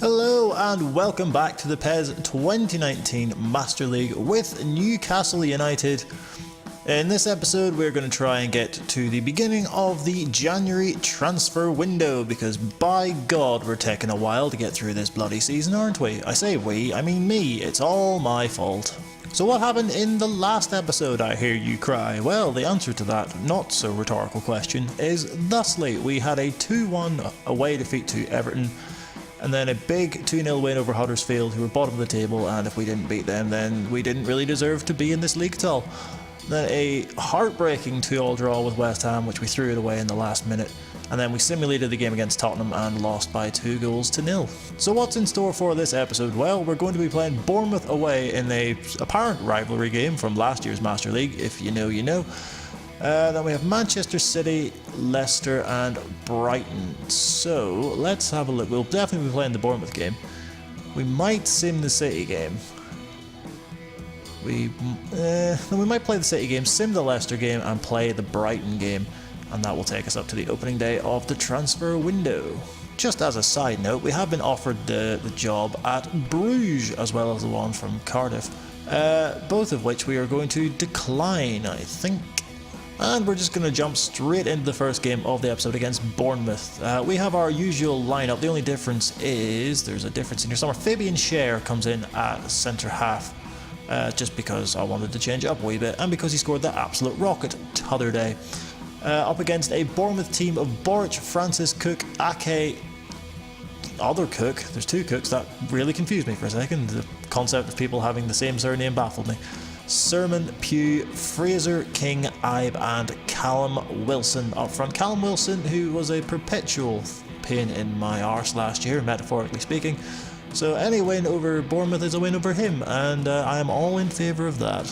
Hello and welcome back to the PES 2019 Master League with Newcastle United. In this episode we're going to try and get to the beginning of the January transfer window, because by God we're taking a while to get through this bloody season, aren't we? I say we, I mean me, it's all my fault. So what happened in the last episode, I hear you cry? Well, the answer to that not so rhetorical question is thusly. We had a 2-1 away defeat to Everton, and then a big 2-0 win over Huddersfield, who were bottom of the table, and if we didn't beat them then we didn't really deserve to be in this league at all. Then a heartbreaking 2-2 draw with West Ham, which we threw it away in the last minute, and then we simulated the game against Tottenham and lost by 2-0. So what's in store for this episode? Well, we're going to be playing Bournemouth away in a apparent rivalry game from last year's Master League. If you know, you know. Then we have Manchester City, Leicester and Brighton. So let's have a look. We'll definitely be playing the Bournemouth game. We might sim the City game. We might play the City game, sim the Leicester game and play the Brighton game. And that will take us up to the opening day of the transfer window. Just as a side note, we have been offered the job at Bruges as well as the one from Cardiff. Both of which we are going to decline, I think. And we're just going to jump straight into the first game of the episode against Bournemouth. We have our usual lineup. The only difference is, there's a difference in here somewhere. Fabian Schär comes in at centre half, just because I wanted to change it up a wee bit, and because he scored the absolute rocket t'other day. Up against a Bournemouth team of Boric, Francis, Cook, Ake, other Cook. There's two Cooks. That really confused me for a second. The concept of people having the same surname baffled me. Sermon, Pugh, Fraser, King, Ibe and Callum Wilson up front. Callum Wilson, who was a perpetual pain in my arse last year, metaphorically speaking. So any win over Bournemouth is a win over him, and I am all in favour of that.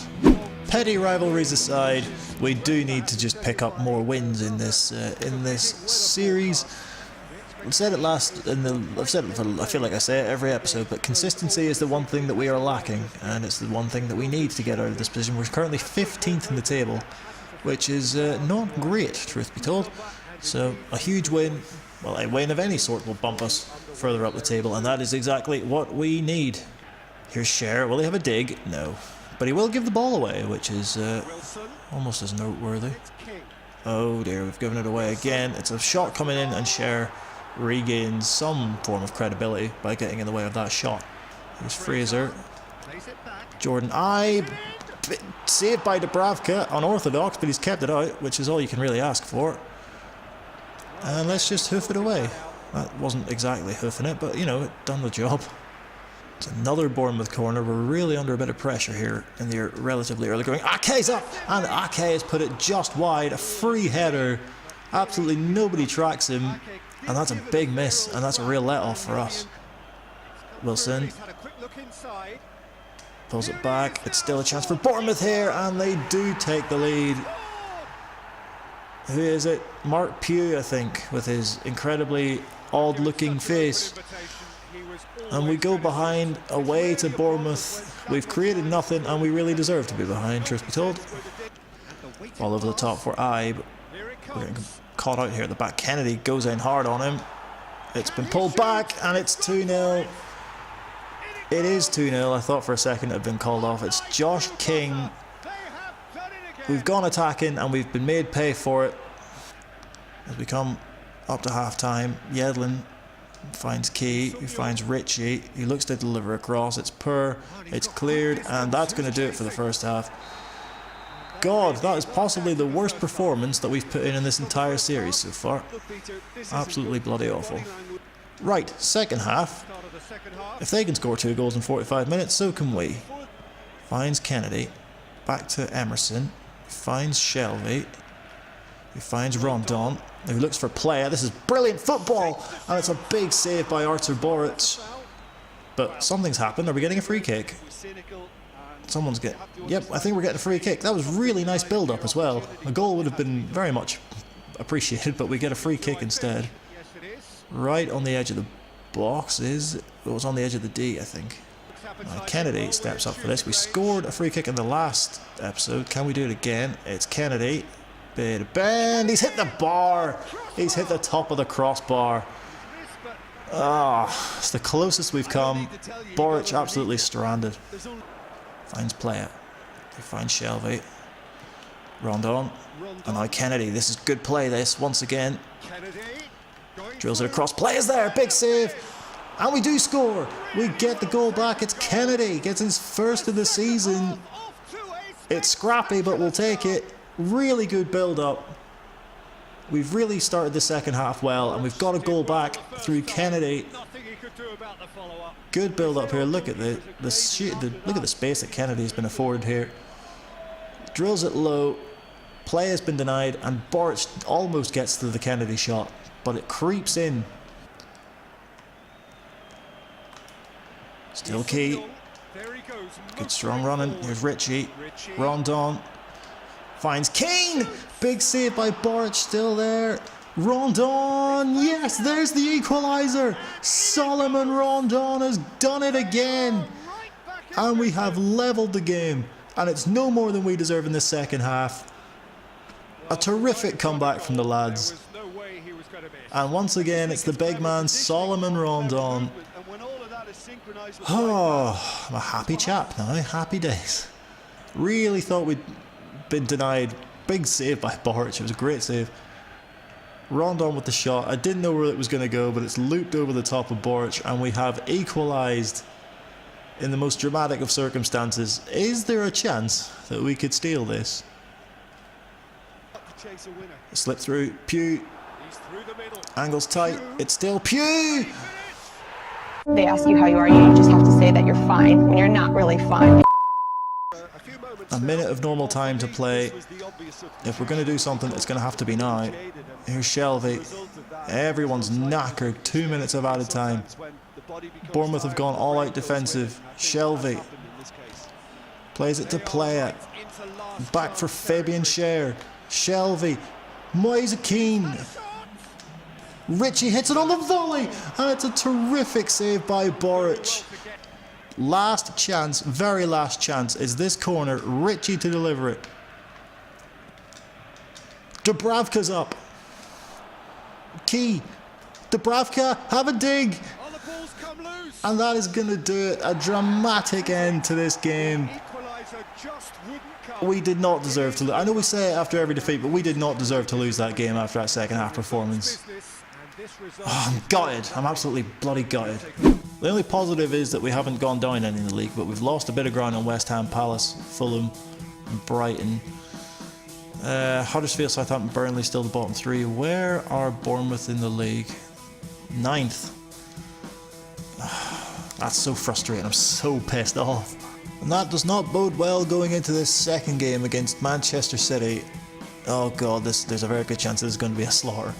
Petty rivalries aside, we do need to just pick up more wins in this series. I've said it I feel like I say it every episode, but consistency is the one thing that we are lacking, and it's the one thing that we need to get out of this position. We're currently 15th in the table, which is not great, truth be told. So a huge win, well, a win of any sort will bump us further up the table, and that is exactly what we need. Here's Schär. Will he have a dig? No. But he will give the ball away, which is almost as noteworthy. Oh dear, we've given it away again. It's a shot coming in, and Schär regains some form of credibility by getting in the way of that shot. Here's Fraser. Jordan Ibe. Saved by Dubravka, unorthodox, but he's kept it out, which is all you can really ask for. And let's just hoof it away. That wasn't exactly hoofing it, but you know, it done the job. It's another Bournemouth corner. We're really under a bit of pressure here in the relatively early going. Ake's up, and Ake has put it just wide. A free header. Absolutely nobody tracks him, and that's a big miss, and that's a real let-off for us. Wilson pulls it back. It's still a chance for Bournemouth here, and they do take the lead. Who is it? Mark Pugh, I think, with his incredibly odd-looking face. And we go behind away to Bournemouth. We've created nothing, and we really deserve to be behind, truth be told. All over the top for Ibe. We're getting caught out here at the back. Kennedy goes in hard on him. It's been pulled back, and it's 2-0. It is 2-0. I thought for a second it had been called off. It's Josh King. We've gone attacking, and we've been made pay for it. As we come up to half-time, Yedlin finds Key, he finds Ritchie, he looks to deliver across, it's poor, it's cleared, and that's going to do it for the first half. God, that is possibly the worst performance that we've put in this entire series so far. Absolutely bloody awful. Right, second half. If they can score 2 goals in 45 minutes, so can we. Finds Kennedy, back to Emerson, finds Shelvey, he finds Rondon, who looks for play. This is brilliant football, and it's a big save by Artur Boric. But something's happened. Are we getting a free kick? Someone's getting... Yep, I think we're getting a free kick. That was really nice build-up as well. A goal would have been very much appreciated, but we get a free kick instead. Right on the edge of the box is... It was on the edge of the D, I think. Kennedy steps up for this. We scored a free kick in the last episode. Can we do it again? It's Kennedy. Bit of bend. He's hit the bar. He's hit the top of the crossbar. Ah, it's the closest we've come. Boric absolutely stranded. Finds player. They find Shelby. Rondon. And now Kennedy. This is good play, this, once again. Drills it across. Players there. Big save. And we do score. We get the goal back. It's Kennedy. Gets his first of the season. It's scrappy, but we'll take it. Really good build-up. We've really started the second half well, and we've got a goal back through Kennedy. Good build-up here. Look at look at the space that Kennedy's been afforded here. Drills it low. Play has been denied, and Boric almost gets to the Kennedy shot, but it creeps in. Still Key. Good strong running. Here's Richie. Rondon. Finds Kane! Big save by Boric, still there. Rondon! Yes, there's the equaliser! Solomon Rondon has done it again! And we have levelled the game. And it's no more than we deserve in the second half. A terrific comeback from the lads. And once again, it's the big man, Solomon Rondon. Oh, I'm a happy chap now. Happy days. Really thought we'd been denied. Big save by Boric. It was a great save. Rondon with the shot. I didn't know where it was going to go, but it's looped over the top of Boric, and we have equalised in the most dramatic of circumstances. Is there a chance that we could steal this? Slip through. Pugh. Angle's tight. It's still Pugh. They ask you how you are, you just have to say that you're fine when you're not really fine. A minute of normal time to play. If we're going to do something, it's going to have to be now. Here's Shelby. Everyone's knackered. 2 minutes of added time. Bournemouth have gone all out defensive. Shelby plays it to Playa. Back for Fabian Scher. Shelby. Moise Keane. Richie hits it on the volley, and it's a terrific save by Boric. Last chance, very last chance, is this corner. Richie to deliver it. Dubravka's up. Key. Dubravka, have a dig. And that is going to do it. A dramatic end to this game. We did not deserve to lose. I know we say it after every defeat, but we did not deserve to lose that game after that second half performance. Oh, I'm gutted. I'm absolutely bloody gutted. The only positive is that we haven't gone down any in the league, but we've lost a bit of ground on West Ham, Palace, Fulham, and Brighton. Huddersfield, Southampton, Burnley still the bottom three. Where are Bournemouth in the league? 9th. That's so frustrating. I'm so pissed off. And that does not bode well going into this second game against Manchester City. Oh god, there's a very good chance this is going to be a slaughter.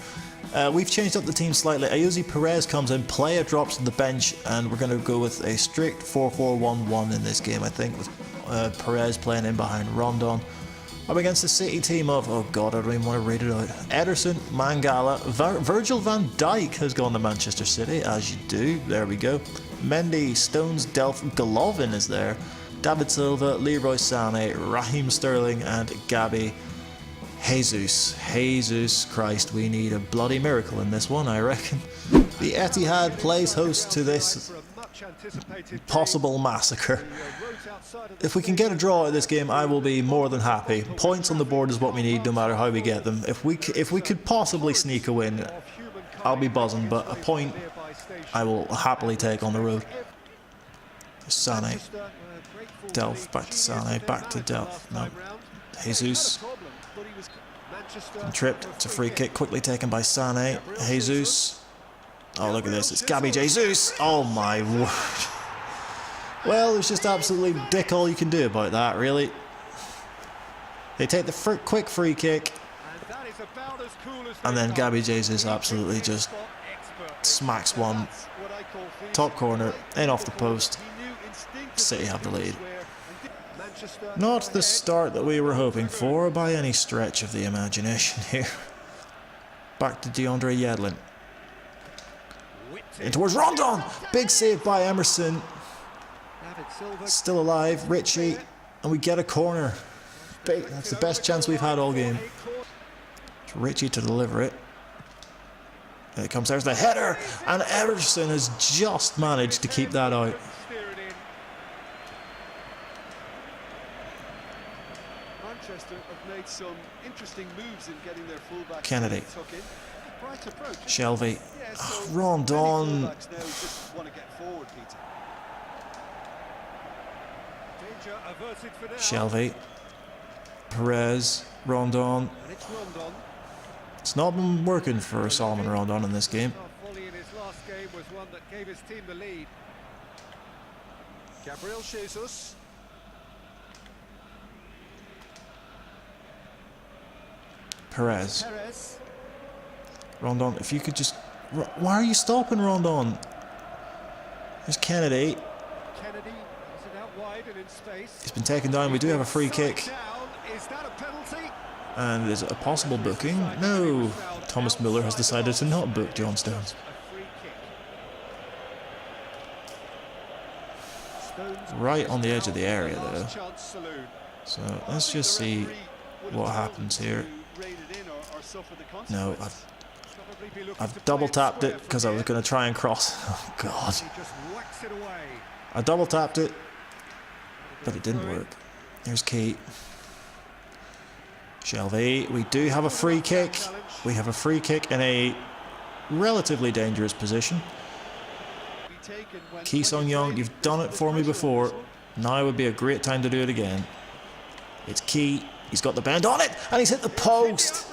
We've changed up the team slightly. Ayoze Perez comes in, Playa drops to the bench, and we're going to go with a strict 4-4-1-1 in this game, I think, with Perez playing in behind Rondon. Up against the City team of, oh god, I don't even want to read it out. Ederson, Mangala, Virgil van Dijk has gone to Manchester City, as you do. There we go. Mendy, Stones, Delph, Golovin is there. David Silva, Leroy Sané, Raheem Sterling, and Gabby Jesus Christ, we need a bloody miracle in this one, I reckon. The Etihad plays host to this possible massacre. If we can get a draw out of this game, I will be more than happy. Points on the board is what we need, no matter how we get them. If we could possibly sneak a win, I'll be buzzing, but a point I will happily take on the road. Sané. Delph, back to Sané, back to Delph. No. Jesus. Tripped. It's a free kick, quickly taken by Sané. Jesus. Oh, look at this. It's Gabby Jesus. Oh, my word. Well, there's just absolutely dick all you can do about that, really. They take the quick free kick. And then Gabby Jesus absolutely just smacks one. Top corner, in off the post. City have the lead. Not the start that we were hoping for by any stretch of the imagination here. Back to DeAndre Yedlin. In towards Rondon! Big save by Emerson. Still alive, Richie. And we get a corner. That's the best chance we've had all game. Richie to deliver it. Here comes, there's the header, and Ederson has just managed to keep that out. Manchester have made some interesting moves in getting their fullbacks. Kennedy. Shelvey. Rondon. Shelvey. Perez. Rondon. It's not been working for Solomon Rondon in this game. Gabriel Jesus. Perez. Rondon, if you could just... Why are you stopping Rondon? There's Kennedy. He's been taken down. We do have a free kick. And is it a possible booking? No. Thomas Muller has decided to not book John Stones. Right on the edge of the area though. So let's just see what happens here. No, I've double tapped it because I was going to try and cross. Oh God. I double tapped it, but it didn't work. Here's Kate. Shelvey. We do have a free kick. We have a free kick in a relatively dangerous position. Ki Sung-young, you've done it for me before. Now would be a great time to do it again. It's Ki. He's got the bend on it, and he's hit the post.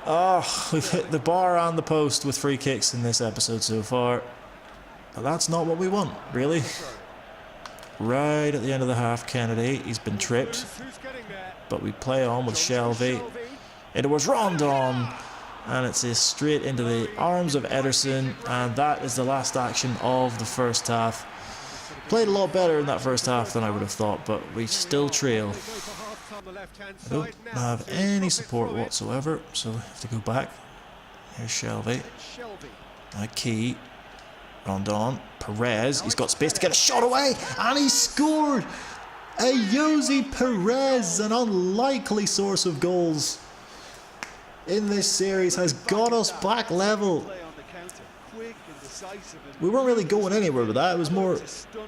Oh, we've hit the bar and the post with free kicks in this episode so far. But that's not what we want, really. Right at the end of the half, Kennedy. He's been tripped. But we play on with Shelvey. It was Rondon. And it's straight into the arms of Ederson. And that is the last action of the first half. Played a lot better in that first half than I would have thought, but we still trail. I don't have any support whatsoever, so I have to go back. Here's Shelvey. Key. Rondon. Perez. He's got space to get a shot away, and he scored! A Jose Perez, an unlikely source of goals in this series, has got us back level. We weren't really going anywhere with that. It was more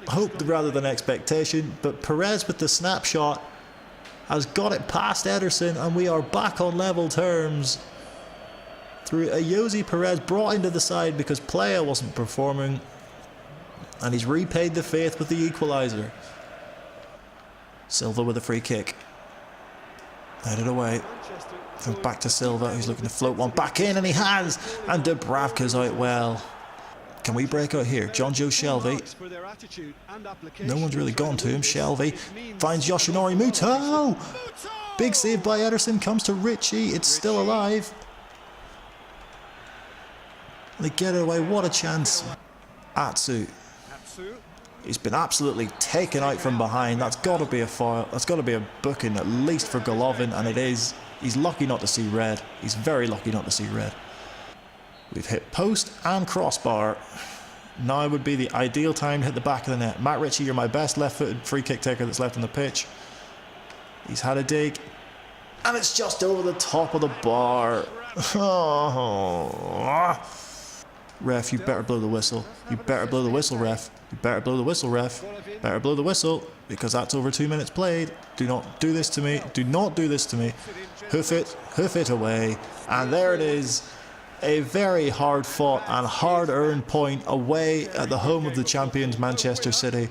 hope rather than expectation. But Perez with the snapshot has got it past Ederson, and we are back on level terms through a Jose Perez brought into the side because Playa wasn't performing, and he's repaid the faith with the equaliser. Silva with a free kick. Headed away. Comes back to Silva, who's looking to float one back in, and he has! And Dubravka's out well. Can we break out here? John Joe Shelvey. No one's really gone to him. Shelvey finds Yoshinori Muto! Big save by Ederson, comes to Richie. It's still alive. They get it away. What a chance. Atsu. He's been absolutely taken out from behind. That's got to be a foul. That's got to be a booking, at least for Golovin, and it is. He's lucky not to see red. He's very lucky not to see red. We've hit post and crossbar. Now would be the ideal time to hit the back of the net. Matt Ritchie, you're my best left-footed free kick taker that's left on the pitch. He's had a dig, and it's just over the top of the bar. Oh. Ref, you better blow the whistle. You better blow the whistle, ref. You better blow the whistle, ref. Better blow the whistle, because that's over 2 minutes played. Do not do this to me. Do not do this to me. Hoof it away. And there it is. A very hard-fought and hard-earned point away at the home of the champions, Manchester City.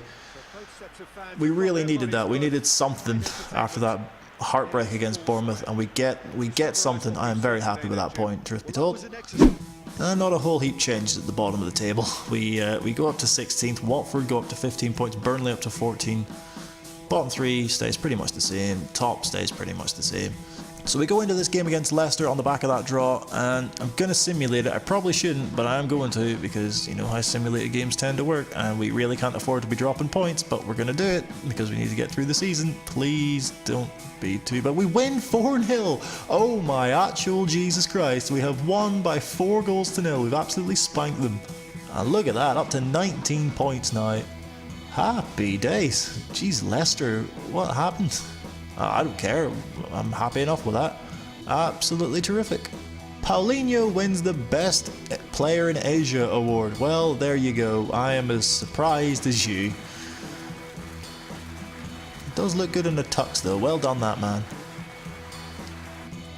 We really needed that. We needed something after that heartbreak against Bournemouth, and we get something. I am very happy with that point, truth be told. Not a whole heap changed at the bottom of the table. We go up to 16th, Watford go up to 15 points, Burnley up to 14. Bottom three stays pretty much the same, top stays pretty much the same. So we go into this game against Leicester on the back of that draw, and I'm going to simulate it. I probably shouldn't, but I am going to, because you know how simulated games tend to work, and we really can't afford to be dropping points, but we're going to do it, because we need to get through the season. Please don't be too bad. We win 4-0! Oh my actual Jesus Christ, we have won by 4 goals to 0. We've absolutely spanked them. And look at that, up to 19 points now. Happy days. Jeez, Leicester, what happened? I don't care. I'm happy enough with that. Absolutely terrific. Paulinho wins the Best Player in Asia award. Well, there you go. I am as surprised as you. Does look good in the tux though. Well done, that man.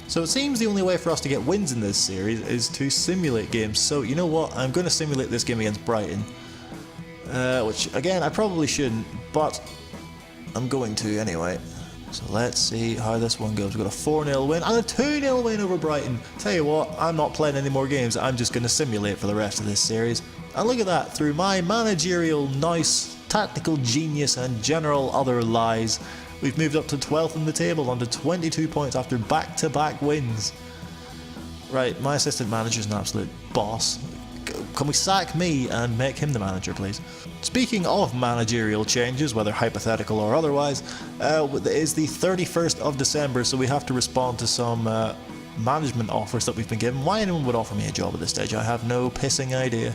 So it seems the only way for us to get wins in this series is to simulate games. So you know what? I'm going to simulate this game against Brighton. Which, again, I probably shouldn't, but I'm going to anyway. So let's see how this one goes. We've got a 4-0 win and a 2-0 win over Brighton. Tell you what, I'm not playing any more games. I'm just going to simulate for the rest of this series. And look at that, through my managerial nous, tactical genius and general other lies, we've moved up to 12th in the table under 22 points after back-to-back wins. Right, my assistant manager's an absolute boss. Can we sack me and make him the manager, please? Speaking of managerial changes, whether hypothetical or otherwise, it is the 31st of December, so we have to respond to some management offers that we've been given. Why anyone would offer me a job at this stage, I have no pissing idea.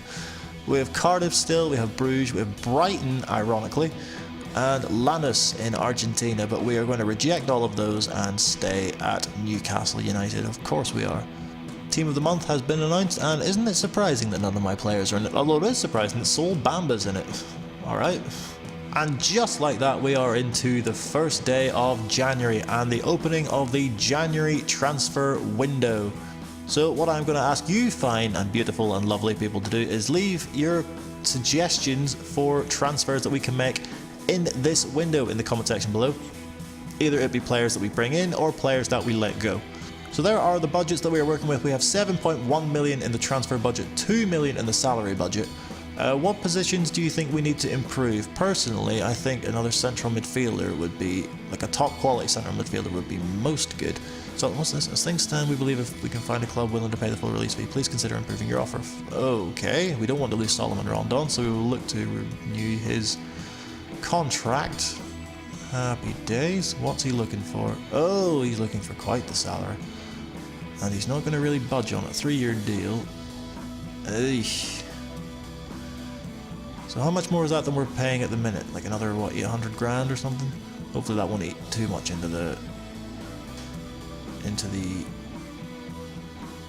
We have Cardiff still, we have Bruges, we have Brighton, ironically, and Lanús in Argentina, but we are going to reject all of those and stay at Newcastle United. Of course we are. Team of the Month has been announced, and isn't it surprising that none of my players are in it? Although it is surprising that Sol Bamba's in it. Alright. And just like that, we are into the first day of January and the opening of the January transfer window. So what I'm going to ask you fine and beautiful and lovely people to do is leave your suggestions for transfers that we can make in this window in the comment section below. Either it be players that we bring in or players that we let go. So there are the budgets that we are working with. We have 7.1 million in the transfer budget, 2 million in the salary budget. What positions do you think we need to improve? Personally, I think another central midfielder would be, like a top quality central midfielder would be most good. So what's this? As things stand, we believe if we can find a club willing to pay the full release fee, please consider improving your offer. Okay, we don't want to lose Solomon Rondon, so we will look to renew his contract. Happy days. What's he looking for? Oh, he's looking for quite the salary. And he's not going to really budge on a 3-year deal. Eesh. So how much more is that than we're paying at the minute? Like another, what, 800 grand or something? Hopefully that won't eat too much into the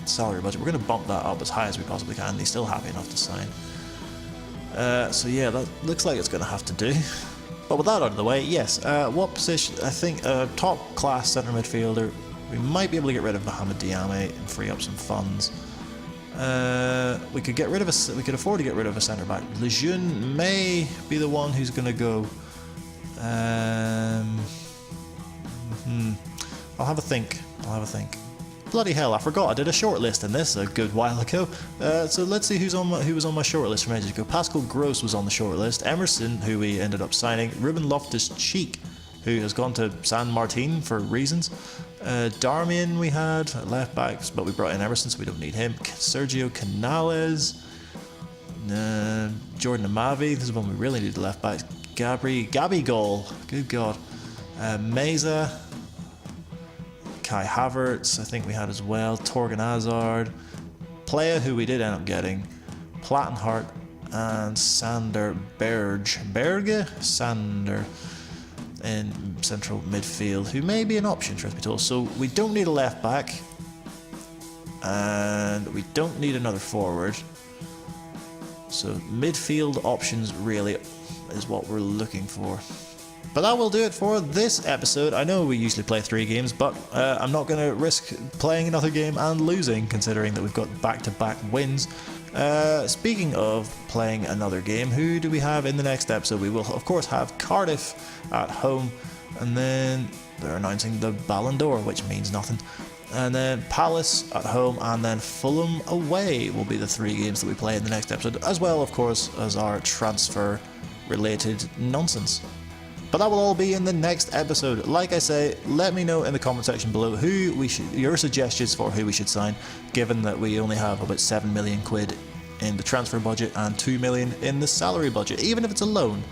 salary budget. We're going to bump that up as high as we possibly can. He's still happy enough to sign. So yeah, that looks like it's going to have to do. But with that out of the way, yes. What position? I think top class centre midfielder. We might be able to get rid of Mohamed Diame and free up some funds. We could get rid of we could afford to get rid of a centre back. Lejeune may be the one who's going to go. I'll have a think. Bloody hell! I forgot I did a short list in this a good while ago. So let's see who was on my short list from ages ago. Pascal Gross was on the short list. Emerson, who we ended up signing. Ruben Loftus-Cheek, who has gone to San Martin for reasons. Darmian we had at left backs, but we brought in Emerson, so we don't need him. Sergio Canales, Jordan Amavi. This is one we really need left backs. Gabigol, good God. Meza, Kai Havertz, I think we had as well. Torgan Hazard, Playa, who we did end up getting. Plattenhart and Sander Berge. Sander in central midfield, who may be an option, truth be told. So we don't need a left back, and we don't need another forward. So midfield options really is what we're looking for. But that will do it for this episode. I know we usually play 3 games, but I'm not going to risk playing another game and losing, considering that we've got back-to-back wins. Speaking of playing another game, who do we have in the next episode? We will, of course, have Cardiff at home, and then they're announcing the Ballon d'Or, which means nothing. And then Palace at home, and then Fulham away will be the 3 games that we play in the next episode, as well, of course, as our transfer-related nonsense. But that will all be in the next episode. Like I say, let me know in the comment section below your suggestions for who we should sign, given that we only have about 7 million quid in the transfer budget and 2 million in the salary budget. Even if it's a loan,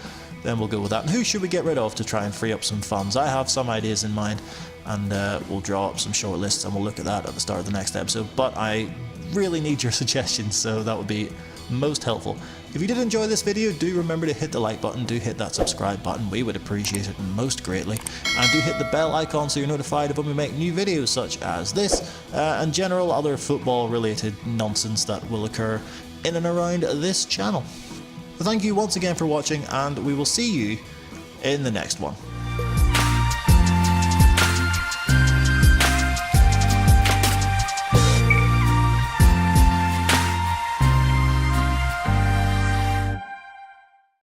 then we'll go with that. And who should we get rid of to try and free up some funds? I have some ideas in mind, and we'll draw up some short lists, and we'll look at that at the start of the next episode. But I really need your suggestions, so that would be most helpful. If you did enjoy this video, do remember to hit the like button, do hit that subscribe button, we would appreciate it most greatly, and do hit the bell icon so you're notified of when we make new videos such as this, and general other football related nonsense that will occur in and around this channel. So thank you once again for watching, and we will see you in the next one.